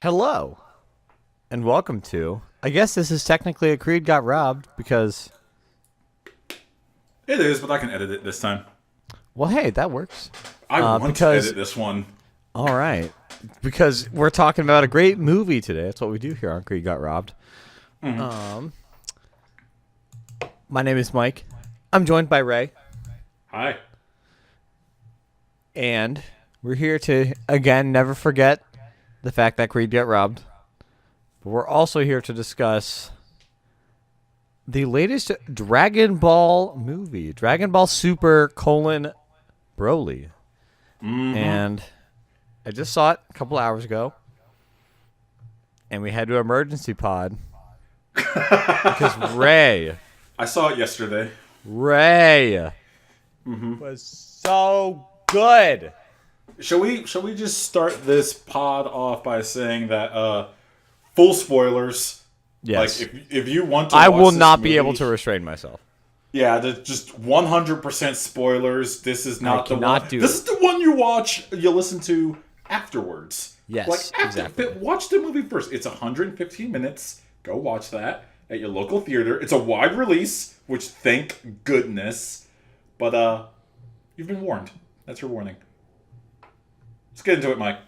Hello, and welcome to. I guess this is technically a Creed Got Robbed because. It is, but I can edit it this time. Well, hey, that works. I want to edit this one. All right, because we're talking about a great movie today. That's what we do here on Creed Got Robbed. Mm-hmm. My name is Mike. I'm joined by Ray. Hi. And we're here to, again, never forget the fact that Creed got robbed. But we're also here to discuss the latest Dragon Ball movie, Dragon Ball Super : Broly. Mm-hmm. And I just saw it a couple hours ago. And we had to emergency pod. Because Ray. I saw it yesterday. Ray was so good. Shall we just start this pod off by saying that full spoilers? Yes. Like if you want to I watch will this not movie, be able to restrain myself. Yeah, just 100% spoilers. This is not the one. This is the one you listen to afterwards. Yes, exactly. Watch the movie first. It's 115 minutes. Go watch that at your local theater. It's a wide release, which thank goodness. But you've been warned. That's your warning. Let's get into it, Mike.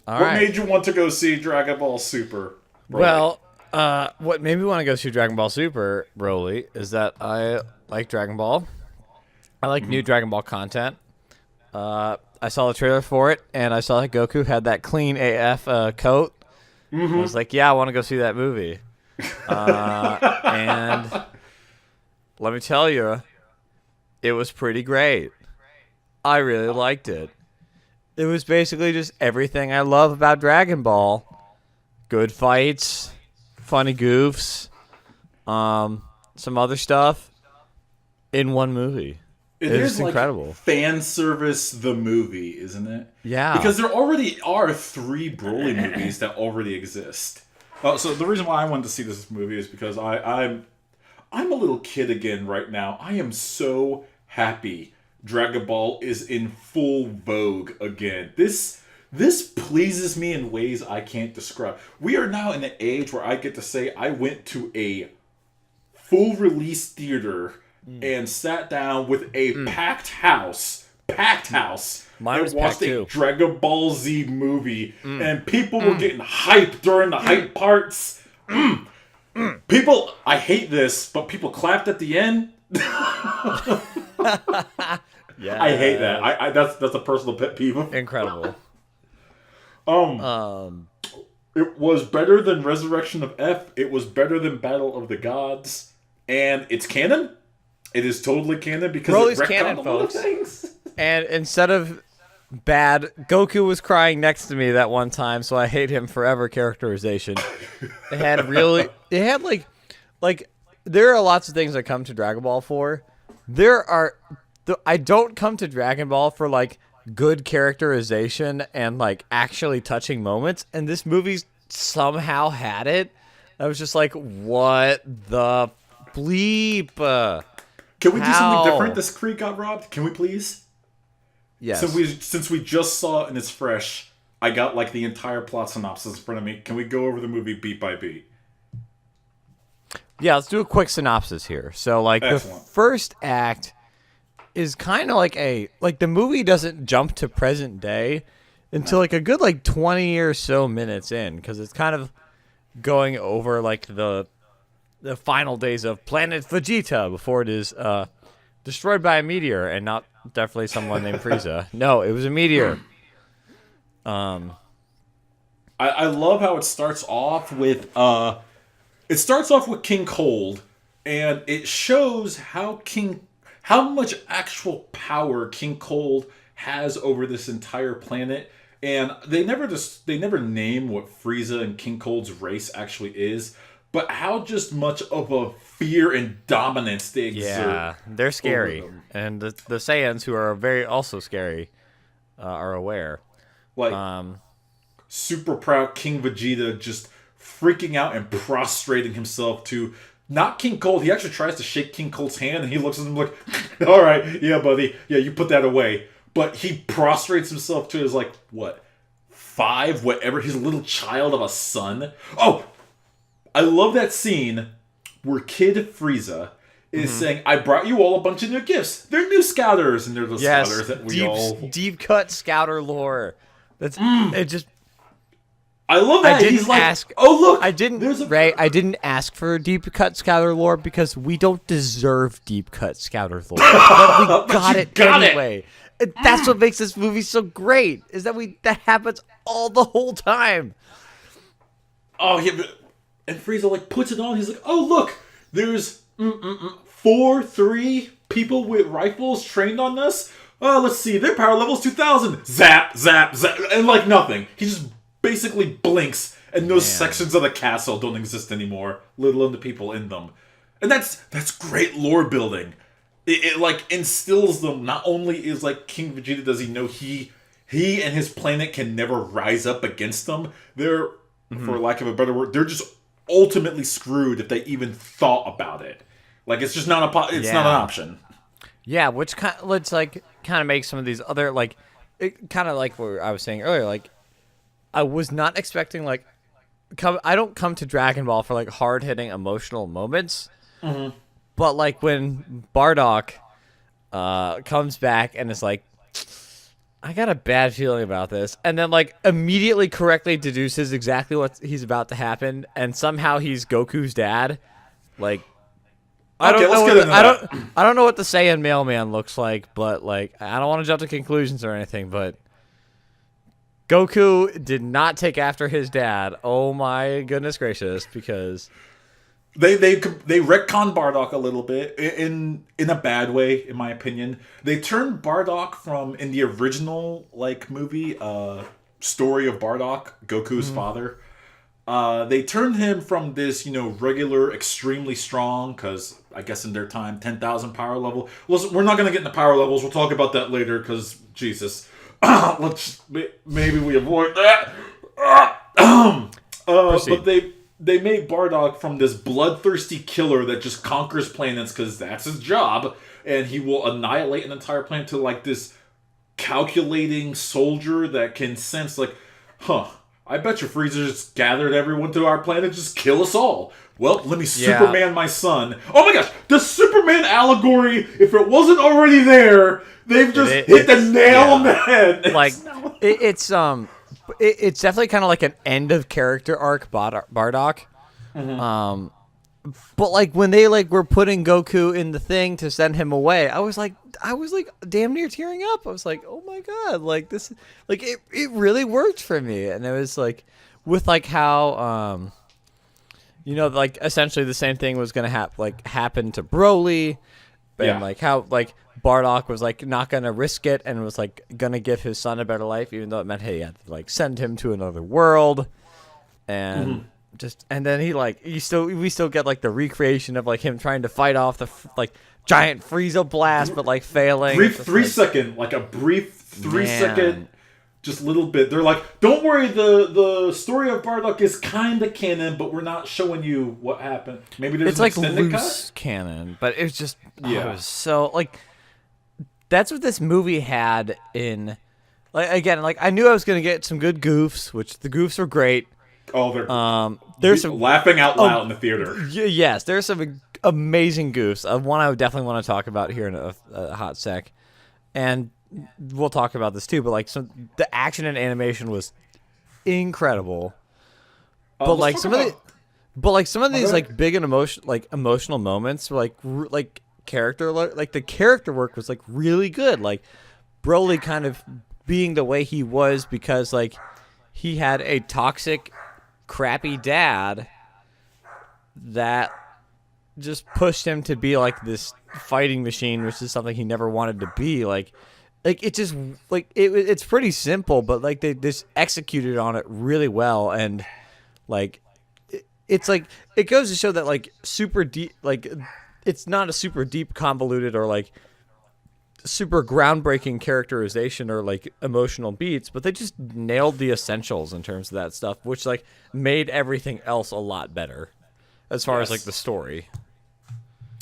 What made you want to go see Dragon Ball Super? Broly? Well, what made me want to go see Dragon Ball Super Broly is that I like Dragon Ball. I like new Dragon Ball content. I saw the trailer for it, and I saw that Goku had that clean AF coat. I was like, yeah, I want to go see that movie. And let me tell you, it was pretty great. I really liked it. It was basically just everything I love about Dragon Ball. Good fights, funny goofs, some other stuff in one movie. It is incredible. Like fan service the movie, isn't it? Yeah. Because there already are 3 Broly movies that already exist. So the reason why I wanted to see this movie is because I'm a little kid again right now. I am so happy Dragon Ball is in full vogue again. This pleases me in ways I can't describe. We are now in an age where I get to say I went to a full release theater and sat down with a packed house. Mine was and watched packed too. a Dragon Ball Z movie, and people were getting hyped during the hype parts. People, I hate this, but people clapped at the end. Yeah, I hate that. That's a personal pet peeve. Incredible. It was better than Resurrection of F. It was better than Battle of the Gods, and it's canon. It is totally canon because Broly's it retconned canon, a lot of folks. things. And instead of bad, Goku was crying next to me that one time, so I hate him forever characterization. It had there are lots of things I come to Dragon Ball for. I don't come to Dragon Ball for like good characterization and like actually touching moments, and this movie somehow had it. I was just like, what the bleep? Can we do something different? This Creed got robbed. Can we please? Yes. Since we just saw it and it's fresh, I got like the entire plot synopsis in front of me. Can we go over the movie beat by beat? Yeah, let's do a quick synopsis here. So like Excellent. The first act is kind of like the movie doesn't jump to present day until like a good like 20 or so minutes in, because it's kind of going over like the final days of Planet Vegeta before it is destroyed by a meteor, and not definitely someone named Frieza. No, it was a meteor. I love how it starts off with King Cold, and it shows how much actual power King Cold has over this entire planet. And they never name what Frieza and King Cold's race actually is, but how just much of a fear and dominance they exert. Yeah, they're scary, and the Saiyans, who are very also scary, are aware. Like super proud King Vegeta just freaking out and prostrating himself to not King Cold. He actually tries to shake King Cold's hand, and he looks at him like, "All right, yeah, buddy, yeah, you put that away." But he prostrates himself to his like what, 5, whatever, his little child of a son. Oh, I love that scene where Kid Frieza is saying, "I brought you all a bunch of new gifts. They're new Scouters," and they're the Scouters that we all deep cut Scouter lore. That's it. Just I love that. I didn't He's like, ask. "Oh look, I didn't. Ray, I didn't ask for deep cut Scouter lore because we don't deserve deep cut Scouter lore. But we got it anyway. And that's what makes this movie so great. Is that that happens all the whole time. Oh, yeah, and Frieza like puts it on. He's like, "Oh look, there's 3 people with rifles trained on this. Oh, let's see, their power level's 2,000. Zap, zap, zap, and like nothing. He just basically blinks, and those sections of the castle don't exist anymore, let alone the people in them. And that's great lore building. It like instills them. Not only is like King Vegeta, does he know he and his planet can never rise up against them. They're, for lack of a better word, they're just ultimately screwed if they even thought about it. Like it's just not not an option. Yeah, which kind of makes some of these other like, it kind of like what I was saying earlier. Like, I was not expecting like, I don't come to Dragon Ball for like hard hitting emotional moments, but like when Bardock comes back and is like, I got a bad feeling about this, and then like immediately correctly deduces exactly what he's about to happen, and somehow he's Goku's dad. Like, I don't know what the Saiyan mailman looks like, but like I don't want to jump to conclusions or anything, but Goku did not take after his dad. Oh my goodness gracious, because They retconned Bardock a little bit in a bad way, in my opinion. They turned Bardock from, in the original like movie, story of Bardock, Goku's father. They turned him from this, regular, extremely strong, because I guess in their time, 10,000 power level. Listen, we're not going to get into power levels. We'll talk about that later, because Jesus, maybe we avoid that. But they made Bardock from this bloodthirsty killer that just conquers planets because that's his job, and he will annihilate an entire planet, to like this calculating soldier that can sense like, I bet you Frieza just gathered everyone to our planet, just kill us all. Well, let me Superman my son. Oh my gosh, the Superman allegory, if it wasn't already there, they've just hit the nail on the head. Like, it's definitely kind of like an end of character arc Bardock. But like when they like were putting Goku in the thing to send him away, I was like damn near tearing up. I was like, oh my god, like this, like it really worked for me. And it was like with like how like essentially the same thing was gonna happen to Broly, and like how like Bardock was like not gonna risk it and was like gonna give his son a better life, even though it meant he had to like send him to another world, and and then we still get like the recreation of like him trying to fight off the like giant Frieza blast, but like failing. Brief 3 second, like a brief 3 second, just little bit. They're like, don't worry, the story of Bardock is kind of canon, but we're not showing you what happened. Maybe there's an extended loose canon, but it was just it was so like. That's what this movie had in, like, again, like I knew I was gonna get some good goofs, which the goofs were great. Oh, there's some laughing out loud in the theater. Yes, there's some amazing goofs. One I would definitely want to talk about here in a hot sec, and we'll talk about this too. But like the action and animation was incredible. But like some of these like big and emotional moments were like character, like the character work was like really good. Like Broly kind of being the way he was because like he had a toxic, crappy dad that just pushed him to be like this fighting machine, which is something he never wanted to be. Like it just like it's pretty simple, but like they just executed on it really well, and like it's like it goes to show that like super deep, like it's not a super deep, convoluted, or like super groundbreaking characterization or like emotional beats, but they just nailed the essentials in terms of that stuff, which like made everything else a lot better as far as like the story.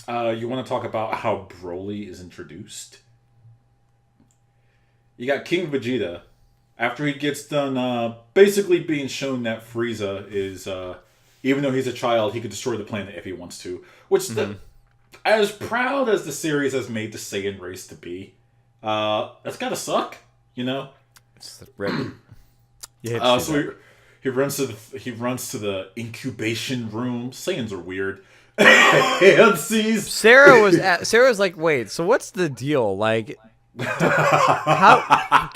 You want to talk about how Broly is introduced? You got King Vegeta, after he gets done basically being shown that Frieza is, even though he's a child, he could destroy the planet if he wants to. Which, as proud as the series has made the Saiyan race to be, that's gotta suck, you know? It's yeah, So he runs to the incubation room. Saiyans are weird. And sees Sarah was like, wait, so what's the deal? Like, how?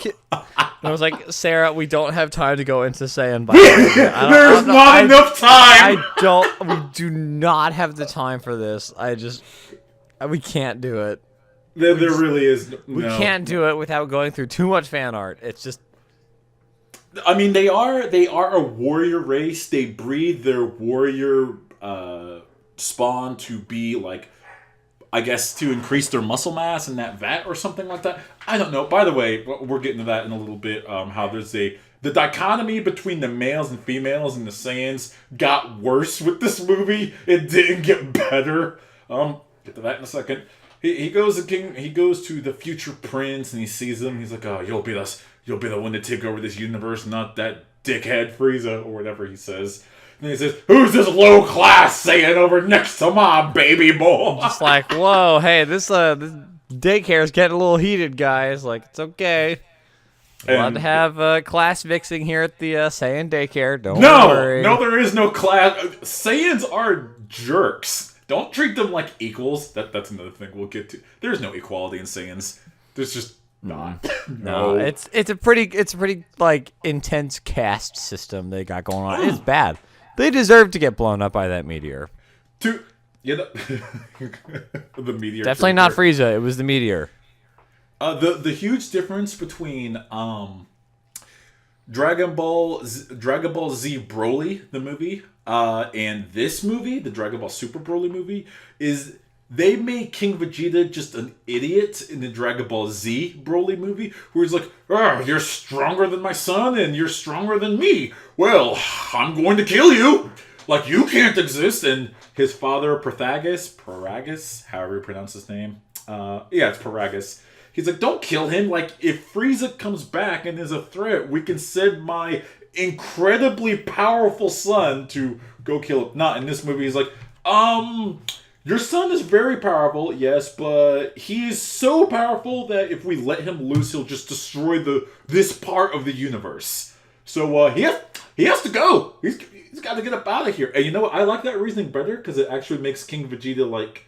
I was like, Sarah, we don't have time to go into Saiyan biology. There's not enough time. We do not have the time for this. We can't do it. There really is. We can't do it without going through too much fan art. It's just. I mean, they are a warrior race. They breed their warrior spawn to be like, I guess, to increase their muscle mass in that vat or something like that. I don't know. By the way, we're getting to that in a little bit. How there's the dichotomy between the males and females and the Saiyans got worse with this movie. It didn't get better. Get to that in a second. He goes to the future prince and he sees him. He's like, oh, you'll be the one to take over this universe, not that dickhead Frieza, or whatever he says. And he says, who's this low-class Saiyan over next to my baby boy? Just like, whoa, hey, this daycare is getting a little heated, guys. Like, it's okay. Allowed to have class mixing here at the Saiyan daycare. Don't worry. No, there is no class. Saiyans are jerks. Don't treat them like equals. That's another thing we'll get to. There's no equality in Saiyans. There's just not. No, it's a pretty like intense caste system they got going on. It's bad. They deserve to get blown up by that meteor. The meteor. Definitely not Frieza. It was the meteor. The huge difference between Dragon Ball Z Broly, the movie, and this movie, the Dragon Ball Super Broly movie, is they made King Vegeta just an idiot in the Dragon Ball Z Broly movie, where he's like, you're stronger than my son, and you're stronger than me. Well, I'm going to kill you. Like, you can't exist. And his father, Paragus, however you pronounce his name. It's Paragus. He's like, don't kill him. Like, if Frieza comes back and is a threat, we can send my incredibly powerful son to go kill him. Not in this movie. He's like, your son is very powerful, yes, but he's so powerful that if we let him loose, he'll just destroy this part of the universe. So he has to go. He's got to get up out of here. And you know what? I like that reasoning better because it actually makes King Vegeta like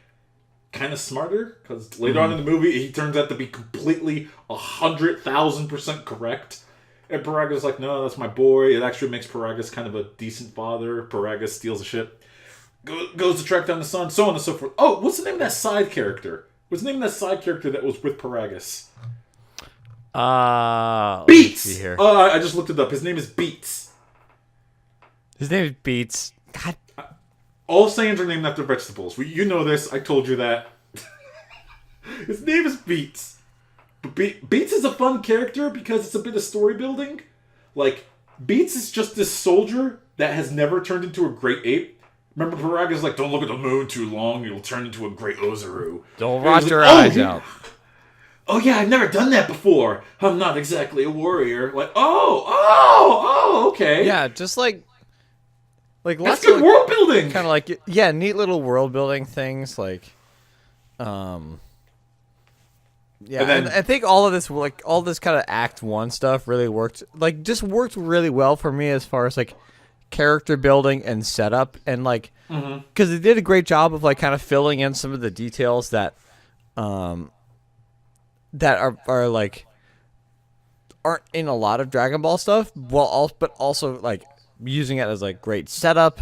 kind of smarter. Because later on in the movie, he turns out to be completely 100,000% correct. And Paragus is like, no, that's my boy. It actually makes Paragus kind of a decent father. Paragus steals a ship. Goes to track down the son, so on and so forth. Oh, what's the name of that side character? What's the name of that side character that was with Paragus? Beats! Here. I just looked it up. His name is Beats. His name is Beats. God. All Saiyans are named after vegetables. You know this. I told you that. His name is Beats. But Beats is a fun character because it's a bit of story building. Like, Beats is just this soldier that has never turned into a great ape. Remember, Paraga's like, don't look at the moon too long, you'll turn into a great Ozaru. Don't rot your eyes out. Oh yeah, I've never done that before. I'm not exactly a warrior. Like, okay. Yeah, just like that's lots good of world building. Kind of like, yeah, neat little world building things. Like, yeah, and then, I think all this kind of Act 1 stuff really worked. Like, just worked really well for me as far as like character building and setup, and like because they did a great job of like kind of filling in some of the details that that are like aren't in a lot of Dragon Ball stuff, but also like using it as like great setup.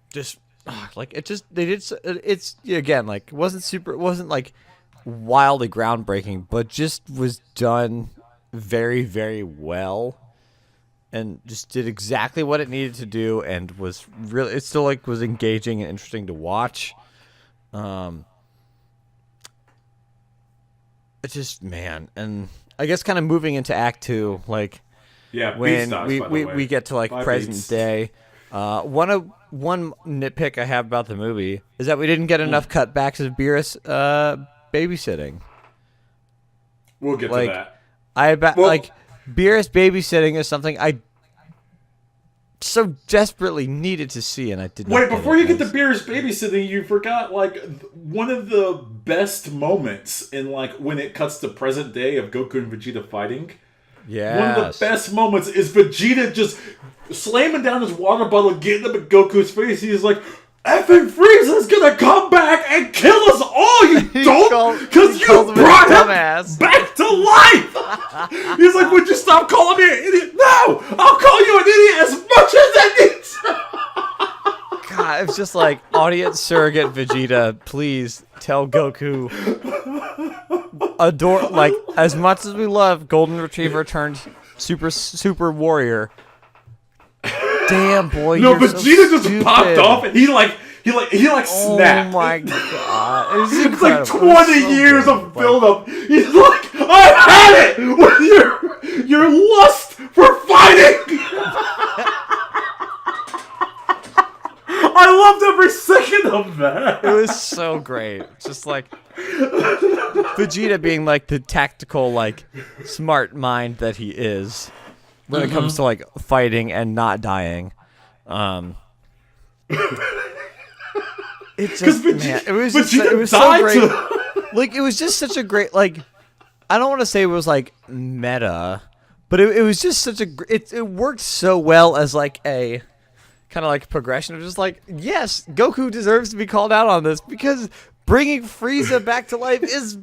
Just like it's again like it wasn't like wildly groundbreaking, but just was done very, very well. And just did exactly what it needed to do, and it still like was engaging and interesting to watch. It's just, man, and I guess kind of moving into Act 2, like when we get to like present day. One nitpick I have about the movie is that we didn't get enough cutbacks of Beerus babysitting. We'll get Like, to that. Well, like Beerus babysitting is something I so desperately needed to see, and I did not. Wait, before you get to Beerus babysitting, you forgot like one of the best moments in like when it cuts to present day of Goku and Vegeta fighting. Yeah. One of the best moments is Vegeta just slamming down his water bottle, getting up at Goku's face. He's like, "Effing Frieza's gonna come back and kill us all, you dope! Because you brought him back to life!" He's like, "Would you stop calling me an idiot?" "No! I'll call you an idiot as much as I need to!" God, it's just like, audience surrogate Vegeta, please tell Goku. Adore, like, as much as we love Golden Retriever turned super warrior. Damn, boy, No, you're Vegeta so just popped off and he snapped. Oh my god. It's like 20 years of build-up. He's like, "I had it with your lust for fighting!" I loved every second of that. It was so great. Just like Vegeta being like the tactical, like, smart mind that he is when it comes to like fighting and not dying. It just, man, it was just, it was so great. Like, it was just such a great, like, I don't want to say it was like meta, but it was just such a it worked so well as like a kind of like progression of just like, yes, Goku deserves to be called out on this because bringing Frieza back to life is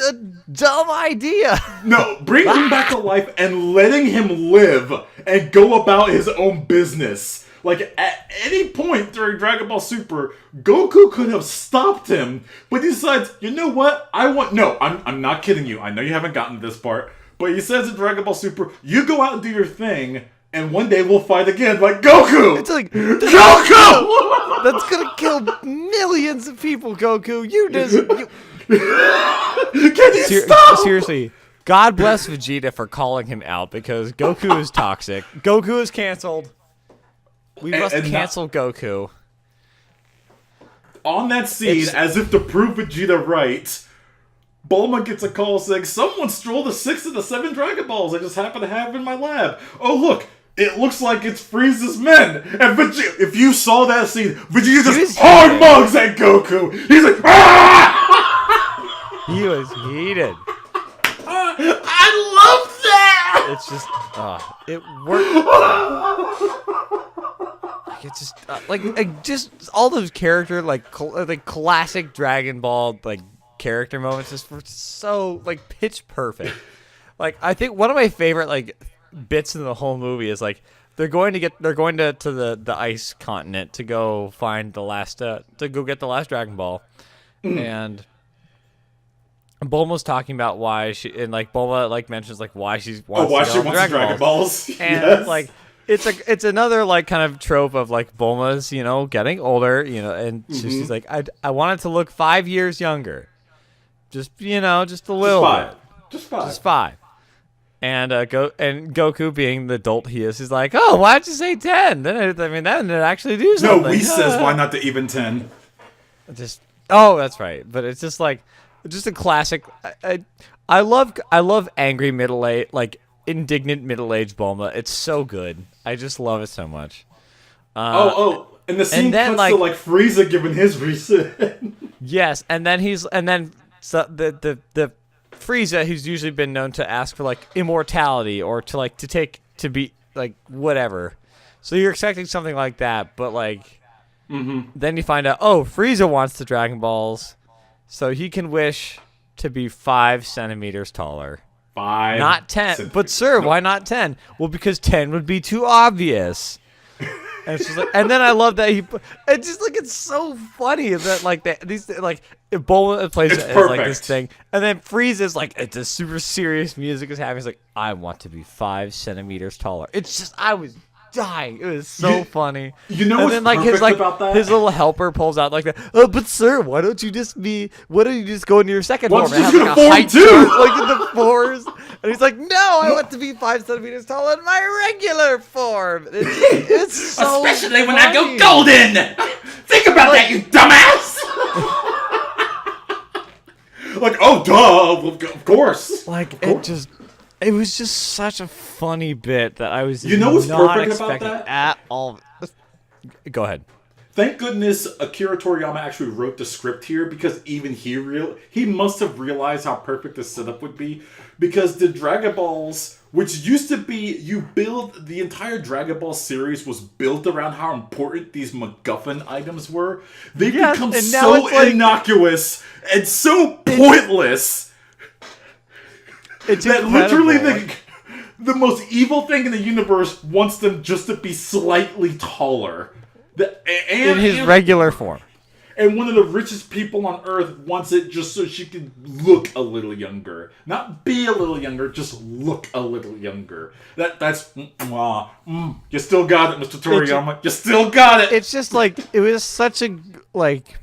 a dumb idea. No, bring him back to life and letting him live and go about his own business. Like, at any point during Dragon Ball Super, Goku could have stopped him, but he decides, you know what? I'm not kidding you. I know you haven't gotten to this part, but he says in Dragon Ball Super, you go out and do your thing, and one day we'll fight again. Like, Goku! It's like, Goku! That's gonna kill millions of people, Goku. You just... Can you stop? Seriously, God bless Vegeta for calling him out, because Goku is toxic. Goku is canceled. We must cancel Goku. On that scene, as if to prove Vegeta right, Bulma gets a call saying, "Someone stole the 6 of the 7 Dragon Balls I just happen to have in my lab. Oh, look, it looks like it's Frieza's men." And Vegeta, if you saw that scene, Vegeta just hard mugs at Goku. He's like, "Ah!" He was heated. I love that! It's just, it worked. Like, it's just, just all those character, like classic Dragon Ball, like, character moments just were so, like, pitch perfect. Like, I think one of my favorite, like, bits in the whole movie is, like, they're going to the ice continent to go find the last, to go get the last Dragon Ball. And Bulma's talking about why Bulma, like, mentions, like, why she wants the Dragon Balls. And, yes. like, it's another, like, kind of trope of, like, Bulma's, you know, getting older, you know, and she's like, I want it to look 5 years younger. Just, you know, just a little bit. Just 5. And Goku, being the adult he is, he's like, "Oh, why'd you say 10? Then it actually do something." No, Whis says, "Why not to even 10?" That's right. But it's just like, just a classic. I love angry middle-aged, like, indignant middle-aged Bulma. It's so good. I just love it so much. And the scene cuts to, like, Frieza giving his reason. Yes, and then the Frieza, who's usually been known to ask for, like, immortality or to be, like, whatever. So you're expecting something like that, but, like, then you find out, Frieza wants the Dragon Balls, so he can wish to be 5 centimeters taller. 5. Not 10. But, sir, why not 10? Well, because 10 would be too obvious. And it's just like, and then I love that it's just like, it's so funny that, like, Bulma plays it as, like, this thing, and then Frieza's like, it's a super serious music is happening. He's like, "I want to be 5 centimeters taller." It's just, I was dying. It was so funny. You know what's perfect about that? His little helper pulls out like that. "Oh, but sir, why don't you just go into your second form and have, like, a height chart, like, in the 4s?" And he's like, "No, I want to be 5 centimeters tall in my regular form." It's so especially funny. when I go golden. Think about that, you dumbass. Like, oh, duh, of course. Like, it was just such a funny bit that I was You know what's not perfect about expecting that? at all. Go ahead. Thank goodness Akira Toriyama actually wrote the script here, because even he must have realized how perfect the setup would be, because the Dragon Balls, which used to be, the entire Dragon Ball series was built around how important these MacGuffin items were. They become and now so it's like, innocuous and so pointless it's that incredible. literally the most evil thing in the universe wants them just to be slightly taller. In his regular form. And one of the richest people on Earth wants it just so she can look a little younger. Not be a little younger, just look a little younger. That's you still got it, Mr. Toriyama. You still got it. It's just like, it was such a, like,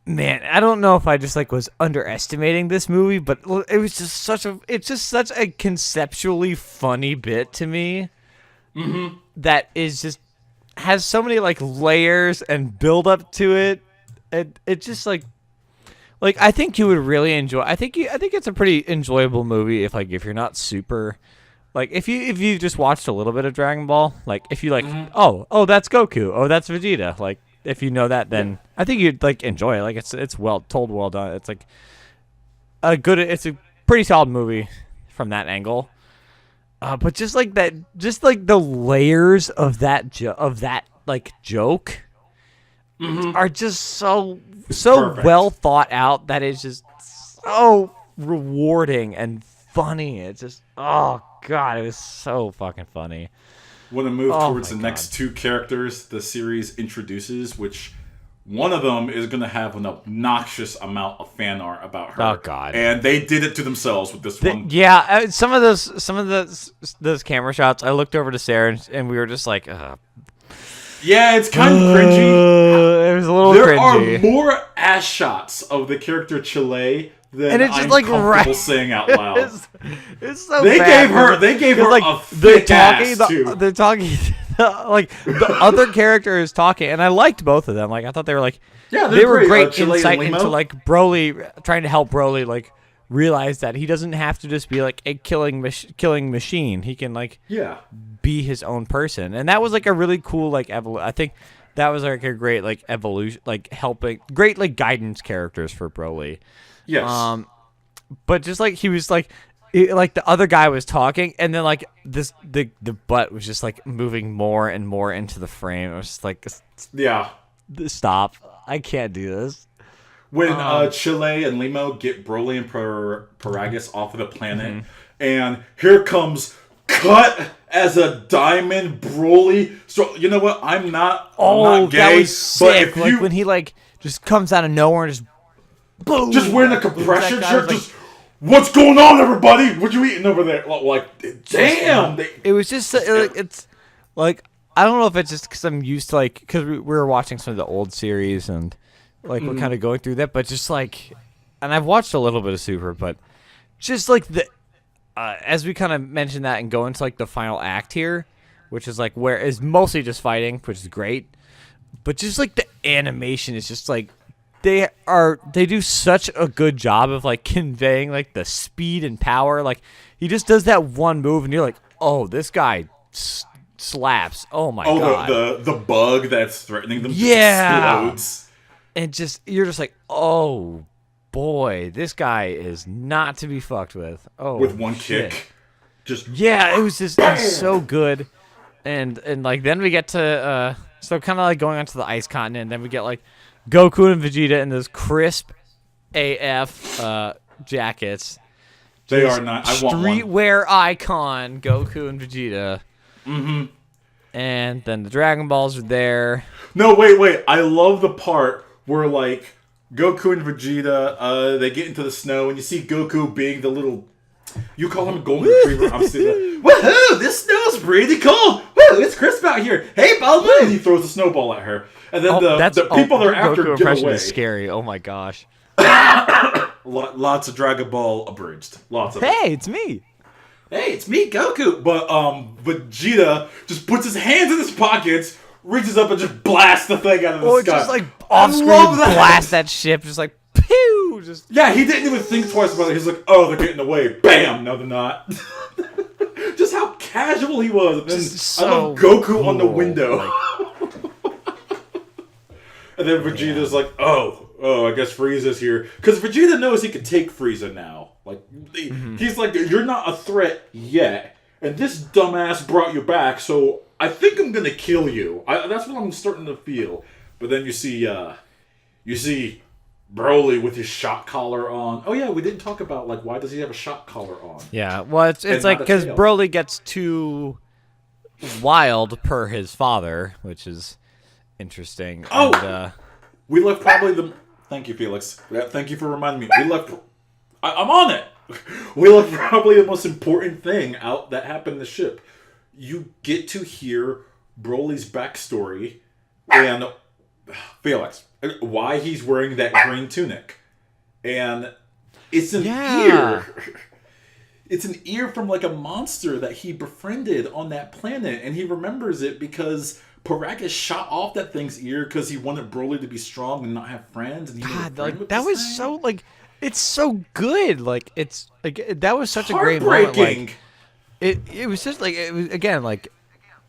man, I don't know if I just like was underestimating this movie, but it was just such a conceptually funny bit to me. Mm-hmm. That is just has so many like layers and build up to it. It just like I think you would really enjoy. I think it's a pretty enjoyable movie if you're not super like if you just watched a little bit of Dragon Ball, like if you like oh that's Goku, oh that's Vegeta, like if you know that, then I think you'd like enjoy it. Like it's well told, well done. It's like it's a pretty solid movie from that angle. But just like that, just like the layers of that like joke are just so perfect. well thought out that it's just so rewarding and funny. It's just, oh god, it was so fucking funny. Want to move towards the my next God. two characters the series introduces, which one of them is going to have an obnoxious amount of fan art about her. Oh, God. And they did it to themselves with this one. Yeah, some of those camera shots, I looked over to Sarah and we were just like, Yeah, it's kind of cringy. it was a little There cringy. are more ass shots of the character Chile than And it's just I'm like comfortable saying out loud. It's so They bad. gave her like a they're thick talking, ass, too. they're talking, like the other character is talking, and I liked both of them. Like I thought they were like, Yeah, they were great. great Chile and insight Limo. into like Broly, trying to help Broly like realize that he doesn't have to just be like a killing machine. He can like Yeah. be his own person, and that was like a really cool like I think that was like a great like evolution, like helping great like guidance characters for Broly. Yes. But just like he was like the other guy was talking, and then like the butt was just like moving more and more into the frame. It was just like, yeah. stop, I can't do this. When Chile and Limo get Broly and Paragus off of the planet, Mm-hmm. and here comes cut as a diamond Broly. So you know what? I'm not gay, that was but sick. if Like you when he like just comes out of nowhere and just boom, just wearing a compression That guy shirt, was, just what's going on, everybody? What you eating over there? Like, damn. it was just like, it's like I don't know if it's just because I'm used to like because we were watching some of the old series and like we're kind of going through that, but just like, and I've watched a little bit of Super, but just like the as we kind of mentioned that and go into like the final act here, which is like where is mostly just fighting, which is great, but just like the animation is just like they do such a good job of like conveying like the speed and power. Like he just does that one move and you're like, oh, this guy slaps. Oh my god. Oh, the bug that's threatening them Yeah. explodes. And just you're just like, oh boy, this guy is not to be fucked with. Oh, With one shit. kick. Just Yeah, it was so good. And like then we get to so kind of like going onto the ice continent, and then we get like Goku and Vegeta in those crisp AF jackets. they are not. I want one. Streetwear icon Goku and Vegeta. Mm-hmm. And then the Dragon Balls are there. No, wait. I love the part where, like, Goku and Vegeta, they get into the snow, and you see Goku being the little... You call him a golden retriever. I'm sitting there, woohoo, this snow's pretty cool. Woo, it's crisp out here. Hey, Bulma! And he throws a snowball at her. And then the people they're after Goku get impression away. is scary. Oh my gosh. Lots of Dragon Ball abridged. Lots of it. Hey, it's me. Hey, it's me, Goku. But Vegeta just puts his hands in his pockets, reaches up and just blasts the thing out of the Or sky. just like off screen love that. blast that ship, just like pew. just Yeah, he didn't even think twice about it. He's like, oh, they're getting away. Bam! No, they're not. Just how casual he was. And then so I love Goku on the cool, window. And then Vegeta's like, oh, I guess Frieza's here. Because Vegeta knows he can take Frieza now. Like, he's like, you're not a threat yet. And this dumbass brought you back, so I think I'm gonna kill you. That's what I'm starting to feel. But then you see Broly with his shock collar on. Oh yeah, we didn't talk about, like, why does he have a shock collar on? Yeah, well, it's like because Broly gets too wild per his father, which is interesting. Oh! And, We left probably the... Thank you, Felix. Thank you for reminding me. We left... I'm on it! We left probably the most important thing out that happened in the ship. You get to hear Broly's backstory and... Felix, why he's wearing that green tunic. And it's an ear. It's an ear from, like, a monster that he befriended on that planet. And he remembers it because... Paragus shot off that thing's ear because he wanted Broly to be strong and not have friends. And he God, like that was thing. So like, it's so good. Like it's like that was such a great moment. Like, it was just like it was again like,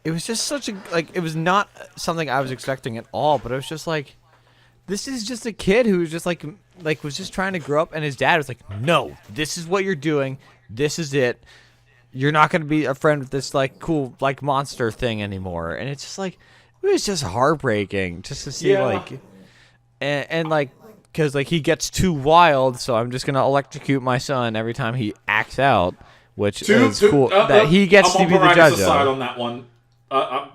it was just such a like it was not something I was expecting at all. But it was just like, this is just a kid who was just like was just trying to grow up, and his dad was like, no, this is what you're doing. This is it. You're not going to be a friend with this, like, cool, like, monster thing anymore. And it's just, like, it was just heartbreaking just to see, like, and like, because, like, he gets too wild, so I'm just going to electrocute my son every time he acts out, which is cool. That he gets to be the judge of. On that one. I'm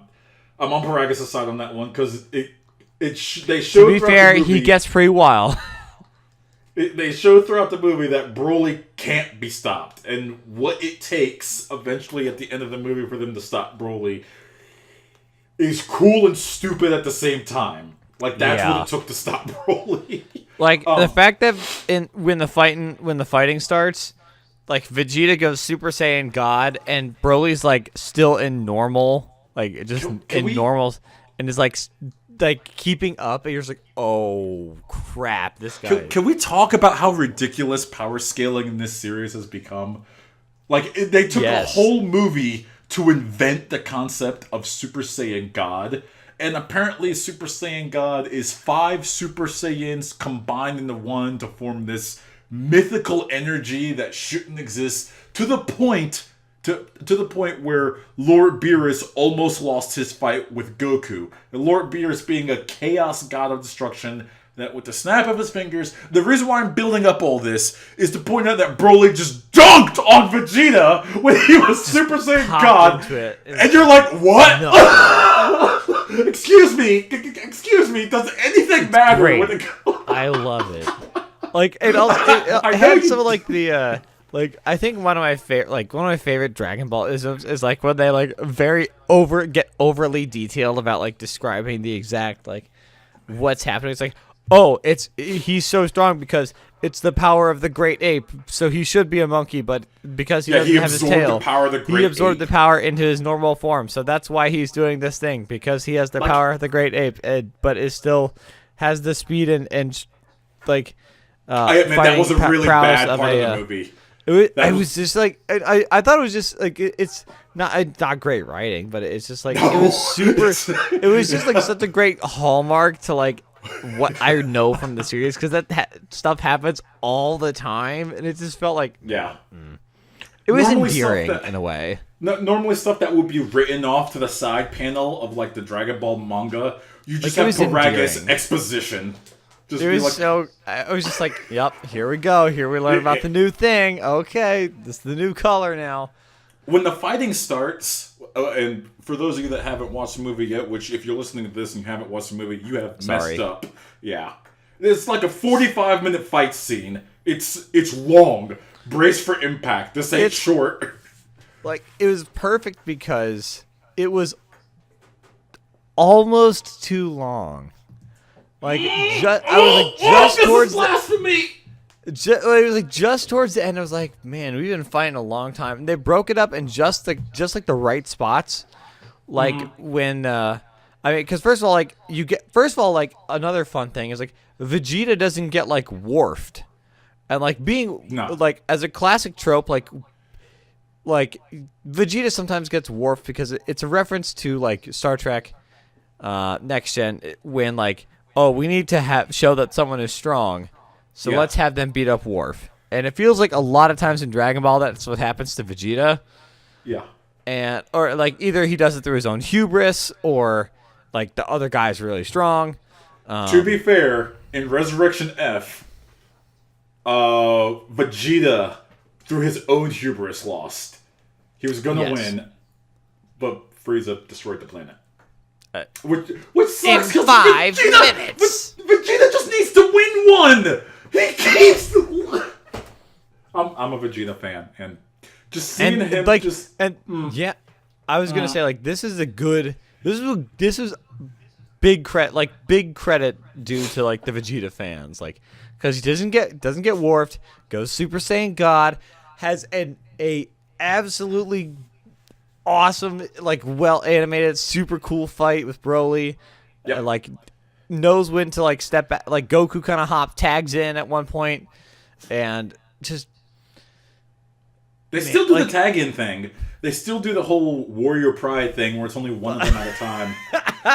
on Paragus' side on that one, because they showed. To be fair, he gets pretty wild. They show throughout the movie that Broly can't be stopped, and what it takes eventually at the end of the movie for them to stop Broly is cool and stupid at the same time. Like, that's what it took to stop Broly. Like, the fact that when the fighting starts, like, Vegeta goes Super Saiyan God, and Broly's, like, still in normal, like, just normal, and is like keeping up, and you're just like, oh crap, this guy. Can we talk about how ridiculous power scaling in this series has become? Like, they took a whole movie to invent the concept of Super Saiyan God, and apparently Super Saiyan God is 5 Super Saiyans combined into one to form this mythical energy that shouldn't exist, to the point where Lord Beerus almost lost his fight with Goku. And Lord Beerus being a chaos god of destruction that with the snap of his fingers... The reason why I'm building up all this is to point out that Broly just dunked on Vegeta when he was Super Saiyan God. And you're like, what? No. Excuse me, does anything matter? Great. I love it. Like, it had some of, like, the... Like, I think one of my favorite Dragon Ball isms is like when they like get overly detailed about like describing the exact like what's happening. It's like, oh, he's so strong because it's the power of the great ape, so he should be a monkey, but because he doesn't have his tail, he absorbed the power into his normal form. So that's why he's doing this thing, because he has the power of the great ape, but is still has the speed and like. I admit that was a really bad part of the movie. It was just like I thought it was just like it's not great writing, but it's just like it was super. It was just like such a great hallmark to like what I know from the series, because that stuff happens all the time, and it just felt like it was endearing in a way. Normally stuff that would be written off to the side panel of like the Dragon Ball manga, you just have Paragus exposition. I was just like, yep, here we go. Here we learn about the new thing. Okay, this is the new color now. When the fighting starts, and for those of you that haven't watched the movie yet, which if you're listening to this and you haven't watched the movie, you have messed up. Yeah. It's like a 45-minute fight scene. It's long. Brace for impact. This ain't short. Like, it was perfect because it was almost too long. Like, I was like just towards blasphemy. It was like just towards the end. I was like, man, we've been fighting a long time. And they broke it up in just like the right spots, like when I mean, because first of all, like another fun thing is like Vegeta doesn't get like dwarfed. and like being No. like as a classic trope, like Vegeta sometimes gets warped because it's a reference to like Star Trek, Next Gen, when like, oh, we need to show that someone is strong, so Yeah. let's have them beat up Worf. And it feels like a lot of times in Dragon Ball that's what happens to Vegeta. Yeah. And or like either he does it through his own hubris or like the other guy's really strong. To be fair, in Resurrection F, Vegeta, through his own hubris, lost. He was gonna Yes. win, but Frieza destroyed the planet. Uh, Which sucks, in 'cause 5 minutes. Vegeta just needs to win one! He keeps... I'm a Vegeta fan, and just seeing him like just... yeah, I was gonna say like this is big credit due to like the Vegeta fans, like because he doesn't get warped, goes Super Saiyan God, has a absolutely awesome, like well animated, super cool fight with Broly. Yep. Like knows when to like step back. Like Goku kind of tags in at one point, and just They still do like- the tag-in thing. They still do the whole Warrior Pride thing where it's only one of them at a time.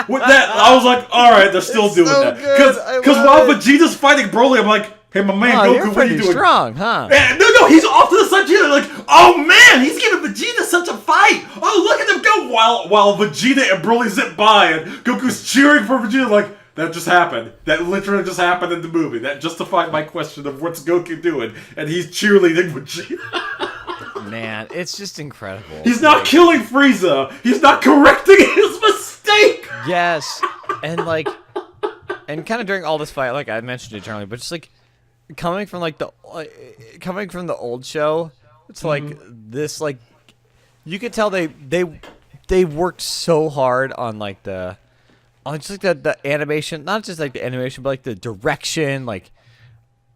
With that, I was like, all right, they're still It's doing so that. good. I Because love while it. Vegeta's fighting Broly, I'm like, hey, my man oh, Goku, you're what are you pretty doing? strong, huh? No, he's off to the side. Vegeta, like, oh man, he's giving Vegeta such a fight. Oh, look at him go while Vegeta and Broly zip by, and Goku's cheering for Vegeta. Like, that just happened. That literally just happened in the movie. That justified my question of what's Goku doing, and he's cheerleading Vegeta. Man, it's just incredible. He's not killing Frieza. He's not correcting his mistake. Yes, and and kind of during all this fight, like I mentioned it generally, but just like coming from the old show to like this, like you could tell they worked so hard on like on just like the animation, not just like the animation, but like the direction, like.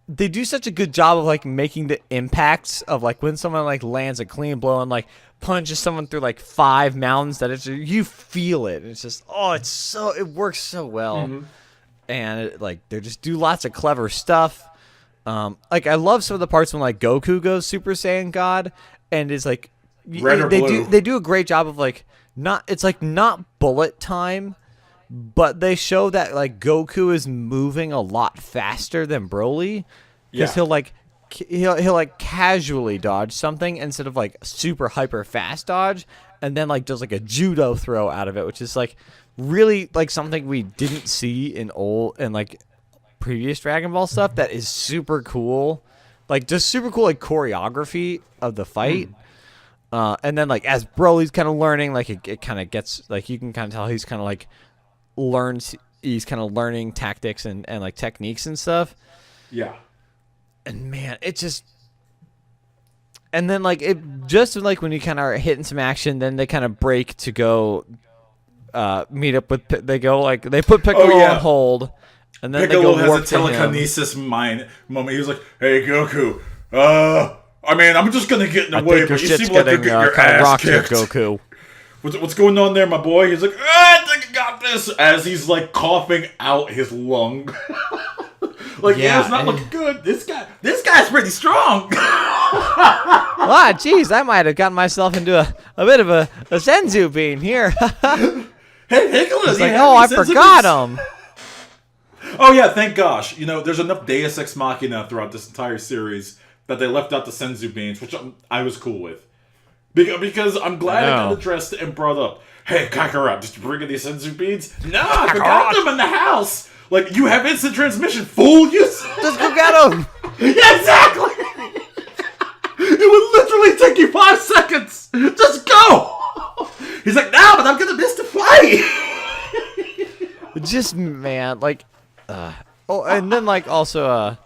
They do such a good job of like making the impacts of like when someone like lands a clean blow and like punches someone through like 5 mountains that you feel it. It's just it works so well, and like they just do lots of clever stuff. Like I love some of the parts when like Goku goes Super Saiyan God and is like Red or they blue. do a great job of like not bullet time. But they show that like Goku is moving a lot faster than Broly, because Yeah. he'll like casually dodge something instead of like super hyper fast dodge, and then like does like a judo throw out of it, which is like really like something we didn't see in like previous Dragon Ball stuff. That is super cool, like just super cool like choreography of the fight. And then like as Broly's kind of learning, like it kind of gets like you can kind of tell he's kind of like he's kind of learning tactics and like techniques and stuff. Yeah. And man, it just, and then like it just like when you kind of are hitting some action, then they kind of break to go meet up with they put Piccolo on hold, and then Piccolo they go has warp a to him. telekinesis mind moment. He was like, "Hey Goku, I mean, I'm just gonna get in the I way, think your but you shit's seem like you're getting getting your kind of ass rocked here, kicked. Goku. What's going on there, my boy?" He's like, "I think I got this," as he's like coughing out his lung. Like, yeah, it's not and- looking good. This guy's pretty strong. Ah, jeez, I might have gotten myself into a bit of a senzu bean here. Hey, Nicholas, He's like, oh, I forgot him. Oh yeah, thank gosh. You know, there's enough Deus Ex Machina throughout this entire series that they left out the senzu beans, which I was cool with. Because I'm glad it got addressed and brought up. Hey, Kakarot, did you bring any senzu beans? No, I forgot them in the house. Like, you have instant transmission, fool. Just go get him. Yeah, exactly. It would literally take you 5 seconds. Just go. He's like, no, but I'm gonna miss the flight. Just man, like, and then like also,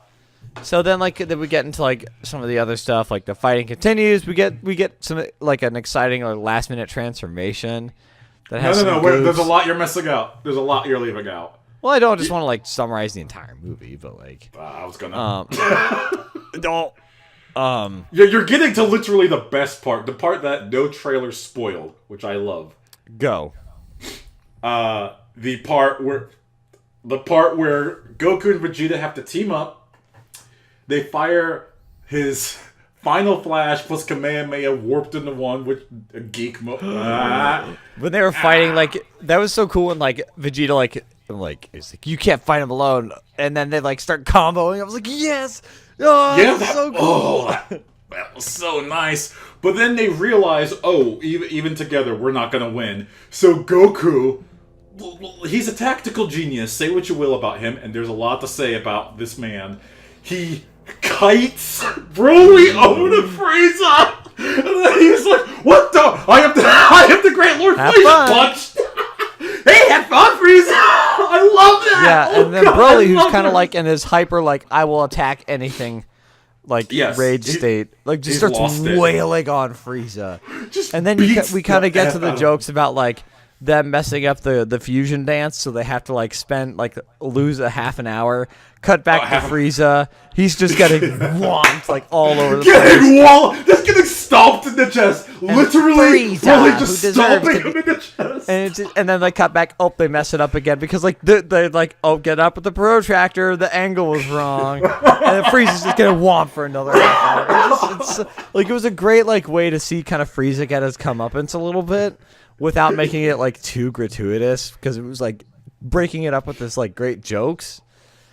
so then like then we get into like some of the other stuff. Like the fighting continues. We get some like an exciting like last minute transformation that has No. some Wait, goofs. there's a lot you're messing out. There's a lot you're leaving out. Well, I don't just want to like summarize the entire movie, but like, I was gonna. don't. You're getting to literally the best part, the part that no trailer spoiled, which I love. Go. The part where Goku and Vegeta have to team up. They fire his Final Flash plus Kamehameha warped into one with a geek mode. When they were fighting, like that was so cool. And like Vegeta, it's like you can't fight him alone. And then they like start comboing. I was like, yes, oh, Yeah, that's so cool. Oh, that was so nice. But then they realize, oh, even together, we're not gonna win. So Goku, he's a tactical genius. Say what you will about him, and there's a lot to say about this man. He kites Broly over to Frieza, and then he's like, "What the? I am the Great Lord Have Frieza fun." punched." Hey, have fun, Frieza! I love that. Yeah, Oh, and then God, Broly, I who's love kind of it. like in his hyper, like I will attack anything, like Yes, rage he- state, like just he's starts lost it. wailing on Frieza. Just And then beats we kind the of get F to the out of jokes about like them messing up the fusion dance, so they have to like lose a half an hour. Cut back to Frieza. He's just getting whomped like all over the place. Just getting stomped in the chest. Literally, Frieza, Broly who just deserves stomping to him in the chest. And then they cut back. Oh, they mess it up again because like they like, oh, get up with the protractor. The angle was wrong. And then Frieza's just gonna womp for another half hour. Like it was a great like way to see kind of Frieza get his comeuppance a little bit without making it like too gratuitous, because it was like breaking it up with this like great jokes.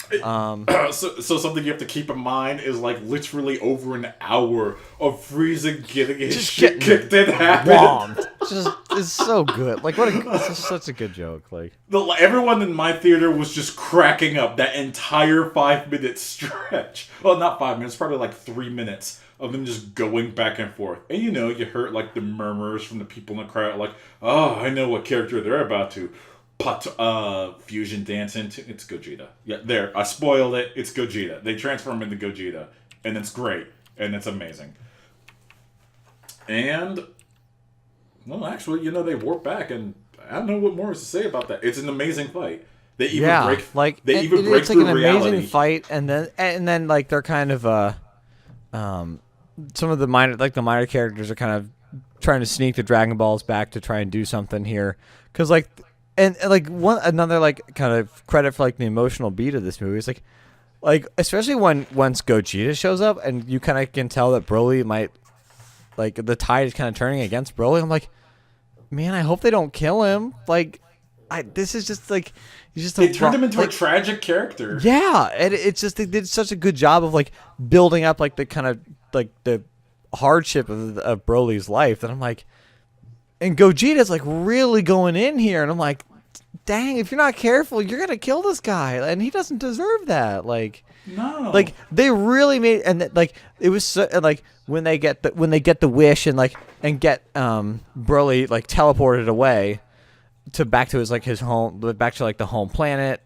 So something you have to keep in mind is like literally over an hour of Frieza getting his Just shit getting kicked in happened. Whomped. Just it's so good. Like it's just such a good joke. Like Everyone in my theater was just cracking up that entire 5-minute stretch. Well, not 5 minutes, probably like 3 minutes of them just going back and forth. And you heard like the murmurs from the people in the crowd, like, "Oh, I know what character they're about to fusion dance into." It's Gogeta. Yeah, there. I spoiled it. It's Gogeta. They transform into Gogeta, and it's great, and it's amazing. And well, actually, they warp back, and I don't know what more is to say about that. It's an amazing fight. They even break. It's like an reality. amazing fight, and then like they're kind of some of the minor characters are kind of trying to sneak the Dragon Balls back to try and do something here, because like another like kind of credit for like the emotional beat of this movie is like especially once Gogeta shows up and you kind of can tell that Broly might, like, the tide is kind of turning against Broly. I'm like, man, I hope they don't kill him. Like, this is just like he's just they turned him into a tragic character. Yeah, and it's just they did such a good job of like building up like the kind of like the hardship of Broly's life that I'm like, and Gogeta's like really going in here, and I'm like, dang, if you're not careful, you're gonna kill this guy, and he doesn't deserve that. Like, no, like they really made, and like it was so, like when they get the wish and get Broly like teleported away back to his home, back to like the home planet.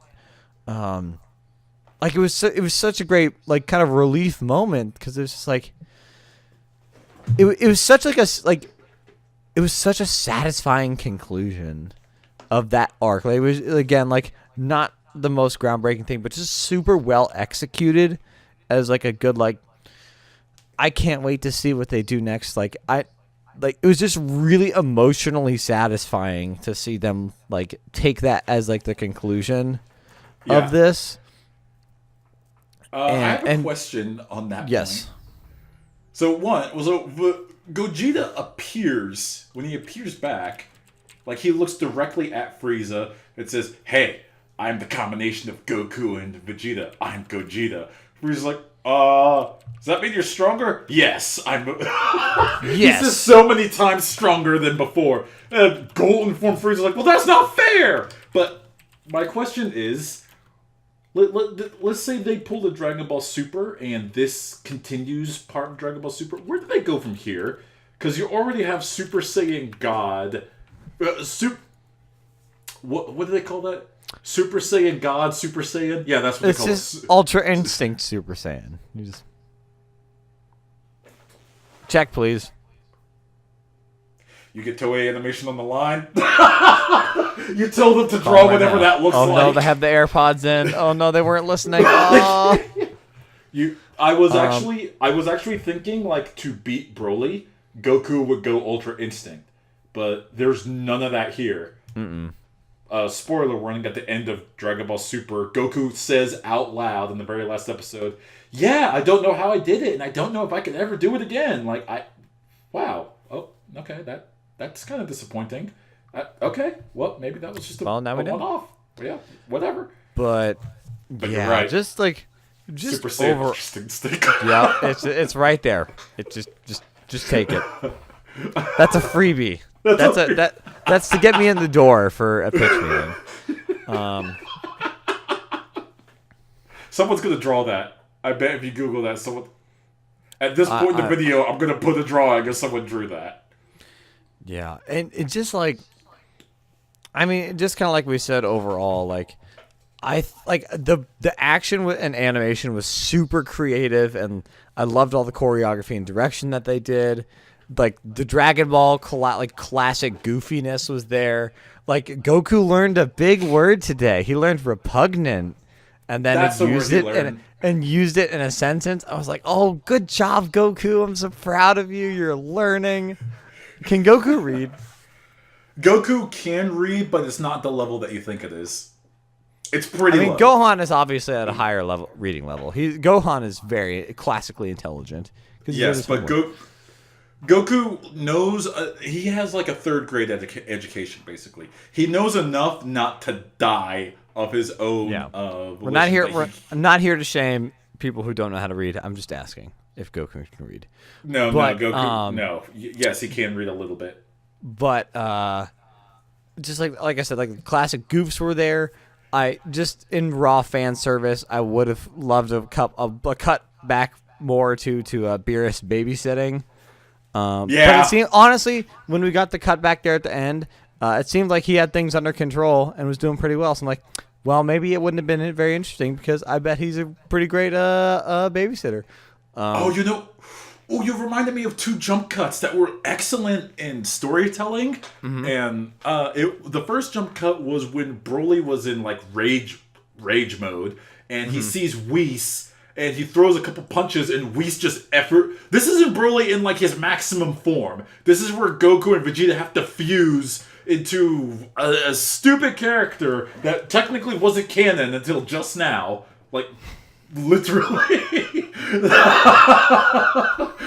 Like it was such a great like kind of relief moment, because it was just like it was such like it was such a satisfying conclusion of that arc. Like, it was, again, like not the most groundbreaking thing, but just super well executed as like a good, like, I can't wait to see what they do next. Like it was just really emotionally satisfying to see them like take that as like the conclusion of this. I have a question on that. Yes. Point. So Gogeta appears, when he appears back, like he looks directly at Frieza. It says, "Hey, I'm the combination of Goku and Vegeta. I'm Gogeta." Frieza's like, does that mean you're stronger? Yes, I'm. Yes. He's just so many times stronger than before. Golden form Frieza's like, well, that's not fair. But my question is, let's say they pull the Dragon Ball Super and this continues part of Dragon Ball Super. Where do they go from here? Because you already have Super Saiyan God. What do they call that? Super Saiyan God, Super Saiyan? Yeah, that's what they call it. It's just Ultra Instinct Super Saiyan. You just check, please. You get Toei Animation on the line. You tell them to draw whatever that looks like. Oh no, they have the AirPods in. Oh no, they weren't listening. Oh. I was actually thinking, like, to beat Broly, Goku would go Ultra Instinct, but there's none of that here. spoiler warning, at the end of Dragon Ball Super, Goku says out loud in the very last episode, "Yeah, I don't know how I did it, and I don't know if I can ever do it again." Like, wow. Oh, okay, that's kind of disappointing. Okay, well, maybe that was just a one-off. Yeah, whatever. But But yeah, you're right. just Super Saiyan interesting stick. Yeah, it's right there. It just take it. That's a freebie. That's to get me in the door for a pitch meeting. Someone's gonna draw that. I bet if you Google that, someone. At this point in the video, I'm gonna put a drawing of someone drew that. Yeah, and it just I mean, just kind of like we said overall, the action and animation was super creative, and I loved all the choreography and direction that they did. Like the Dragon Ball classic goofiness was there. Like Goku learned a big word today. He learned repugnant, and then used it in a sentence. I was like, "Oh, good job, Goku! I'm so proud of you. You're learning." Can Goku read? Goku can read, but it's not the level that you think it is. It's pretty. I mean, low. Gohan is obviously at a higher reading level. Gohan is very classically intelligent. Yes, but Goku knows. He has like a third grade education. Basically, he knows enough not to die of his own. Yeah. We're not here. I'm not here to shame people who don't know how to read. I'm just asking if Goku can read. No, Goku. No. Yes, he can read a little bit. But just like I said, like the classic goofs were there. I just in raw fan service, I would have loved a cut back more to Beerus babysitting. But it seemed, honestly, when we got the cut back there at the end, it seemed like he had things under control and was doing pretty well. So I'm like, well, maybe it wouldn't have been very interesting because I bet he's a pretty great babysitter. You reminded me of two jump cuts that were excellent in storytelling. Mm-hmm. And the first jump cut was when Broly was in like rage mode, and he sees Whis, and he throws a couple punches, and Whis just effort. This isn't Broly in like his maximum form. This is where Goku and Vegeta have to fuse into a stupid character that technically wasn't canon until just now. Like, literally.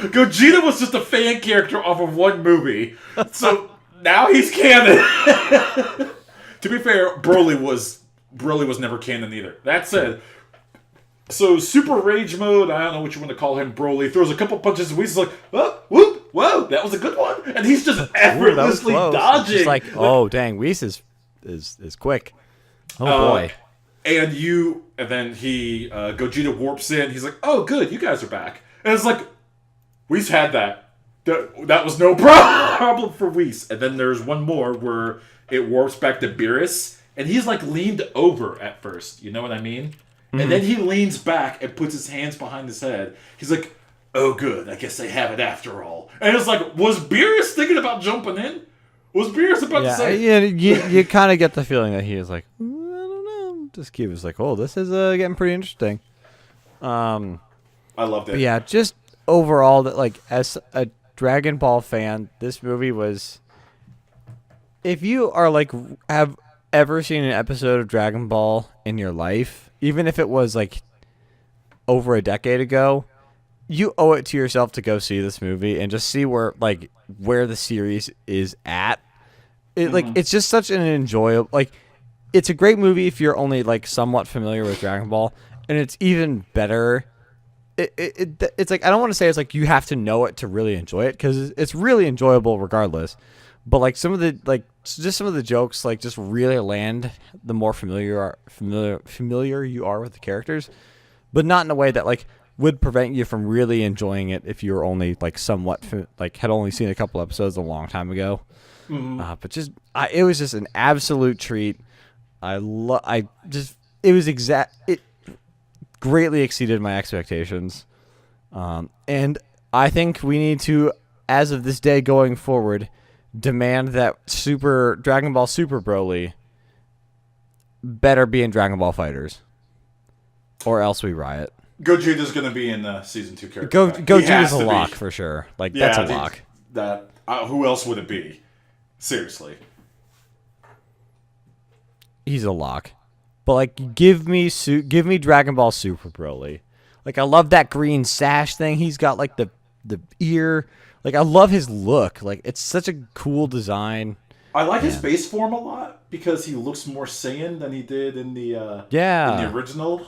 Gogeta was just a fan character off of one movie. So now he's canon. To be fair, Broly was never canon either. That said, so Super Rage Mode, I don't know what you want to call him, Broly, throws a couple punches and Whis is like, oh, whoop, whoa, that was a good one. And he's just effortlessly dodging. It's like, oh, dang, Whis is quick. Oh, boy. And then Gogeta warps in. He's like, oh, good, you guys are back. And it's like, Whis had that. That was no problem for Whis. And then there's one more where it warps back to Beerus. And he's like leaned over at first. You know what I mean? Mm-hmm. And then he leans back and puts his hands behind his head. He's like, oh, good, I guess they have it after all. And it's like, was Beerus thinking about jumping in? Was Beerus about to say? Yeah, you kind of get the feeling that he is like, I don't know. Just keep was like, oh, this is getting pretty interesting. I loved it. Yeah, just overall, that like as a Dragon Ball fan, this movie was. If you are like have ever seen an episode of Dragon Ball in your life, even if it was like over a decade ago, you owe it to yourself to go see this movie and just see where the series is at. It's just such an enjoyable, it's a great movie if you're only like somewhat familiar with Dragon Ball, and it's even better. It's like, I don't want to say it's like you have to know it to really enjoy it, because it's really enjoyable regardless. But like some of the jokes like just really land the more familiar you are with the characters, but not in a way that like would prevent you from really enjoying it if you were only like somewhat had only seen a couple episodes a long time ago. Mm-hmm. But it was just an absolute treat. It greatly exceeded my expectations, and I think we need to, as of this day going forward, demand that Dragon Ball Super Broly better be in Dragon Ball FighterZ, or else we riot. Gogeta's going to be in season 2 character. Gogeta's a lock for sure. That's a lock. Who else would it be? Seriously. he's a lock. But like, give me Dragon Ball Super Broly. Like, I love that green sash thing. He's got like the ear. Like, I love his look. Like, it's such a cool design. I like his base form a lot because he looks more Saiyan than he did in the in the original.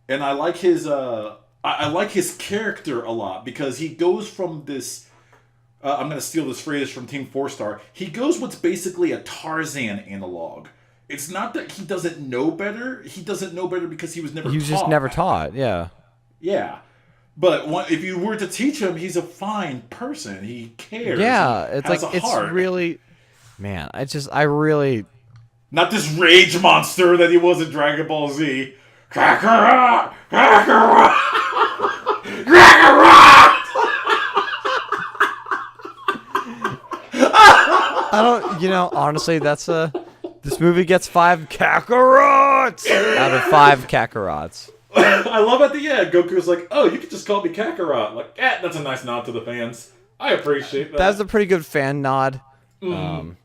And I like his I like his character a lot because he goes from this. I'm going to steal this phrase from Team 4-Star. He goes what's basically a Tarzan analog. It's not that he doesn't know better. He doesn't know better because he was never taught. He was just never taught, yeah. Yeah. But if you were to teach him, he's a fine person. He cares. Yeah, he it's has like, a heart. it's really... Man, I really... Not this rage monster that he was in Dragon Ball Z. Kakarot! Kakarot! Kakarot! I don't, honestly, that's this movie gets 5 Kakarots out of 5 Kakarots. I love at the end, Goku's like, oh, you can just call me Kakarot. Like, that's a nice nod to the fans. I appreciate that. That's a pretty good fan nod. Man.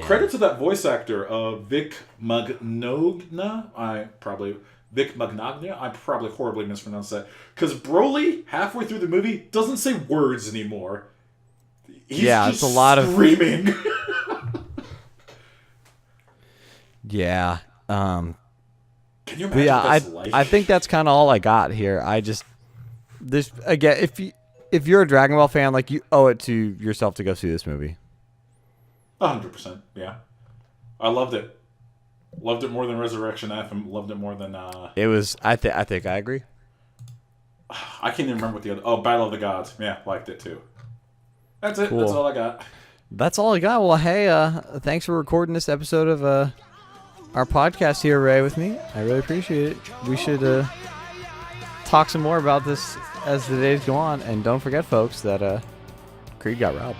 Credit to that voice actor, Vic Mignogna. Vic Mignogna? I probably horribly mispronounced that. Because Broly, halfway through the movie, doesn't say words anymore. He's just it's a lot screaming. Yeah. Can you imagine yeah, like? I think that's kind of all I got here. This again, if you're a Dragon Ball fan, like, you owe it to yourself to go see this movie. 100%, yeah. I loved it. Loved it more than Resurrection F, and loved it more than. It was. I think I agree. I can't even remember what the other. Oh, Battle of the Gods. Yeah, liked it too. That's it. Cool. That's all I got. That's all I got. Well, hey, thanks for recording this episode of our podcast here, Ray, with me. I really appreciate it. We should talk some more about this as the days go on, and don't forget, folks, that Creed got robbed.